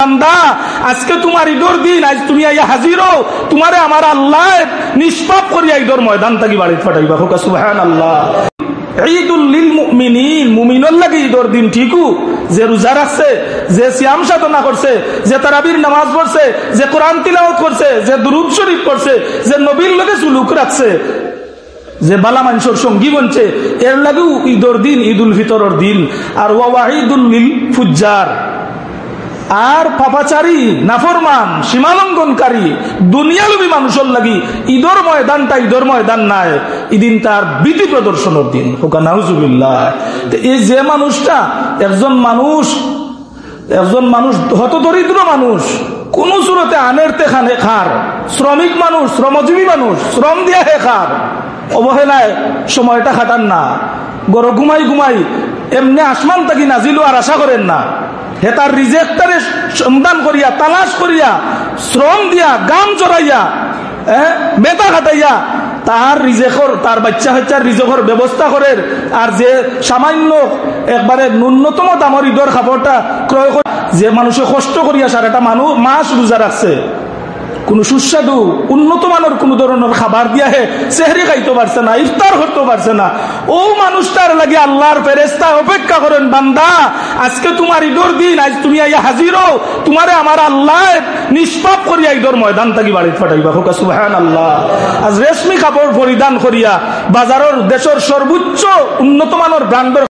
বান্দা আজকে তোমার ঈদর দিন, আজ তুমি আইয়া হাজির হও, তোমারে আমার আল্লাহ নিষ্পাপ করিয়া ঈদর ময়দান থাকি বাড়ি ফাটাইবা। হোক সুবহানাল্লাহ। ঈদুল লিল মুমিনিন, মুমিনর লাগি ঈদর দিন ঠিকু, যে রোজা রাখছে, যে সিয়াম সাধনা করছে, যে তারাবির নামাজ পড়ছে, যে কোরআন তিলাওয়াত করছে, যে দুরূদ শরীফ পড়ছে, যে নবীর লগে সুলুক রাখছে, যে বালা মানুষের সঙ্গী বনছে, এর লাগেও ঈদর দিন, ঈদুল ফিতরের দিন। আর ওয়াঈদুল লিল ফুজ্জার, আর পাপাচারী, নাফরমান, সীমালঙ্ঘনকারী, দুনিয়ালবী মানুষের লাগি ঈদর ময়দানটা ঈদর ময়দান নাই, এদিন তার ভীতি প্রদর্শনের দিন। হোকা নাউজুবিল্লাহ। এই যে মানুষটা, একজন মানুষ হতদরিদ্র মানুষ, কোন সুরতে আনেরতে খানে খার, শ্রমিক মানুষ, শ্রমজীবী মানুষ, শ্রম দিয়া হে খার, অবহেলায় সময়টা খাটান না, গড় ঘুমাই এমনি আসমান থাকি নাজিল আর আশা করেন না। হে তার রিজেক্টারে সন্ধান করিয়া, তালাশ করিয়া, শ্রম দিয়া, গাম জড়াইয়া, মেধা খাটাইয়া তার রিজেকর, তার বাচ্চা হচ্চার রিজেকর ব্যবস্থা করে। আর যে সামান্য একবারে ন্যূনতম দামর ঈদর খাবারটা ক্রয় করে, যে মানুষে কষ্ট করিয়া সারাটা মাস রোজা রাখছে, কোন সুস্বাদু উন্নত মানের কোন ধরনের খাবার দিয়া হে সেহরি খাইতে পারছে না, ইফতার করতে পারছে না, ও মানুষটার লাগে আল্লাহর ফেরেশতা অপেক্ষা করেন, বান্দা আজকে তোমার ঈদর দিন, আজ তুমি আইয়া হাজির হও, তোমারে আমার আল্লাহ নিষ্পাপ করিয়া ঈদর ময়দান থাকি বাড়ি ফাটাইবা। হোক সুবহানাল্লাহ। আজ রেশমি কাপড় পরিধান করিয়া বাজারের দেশের সর্বোচ্চ উন্নত মানের ব্র্যান্ডের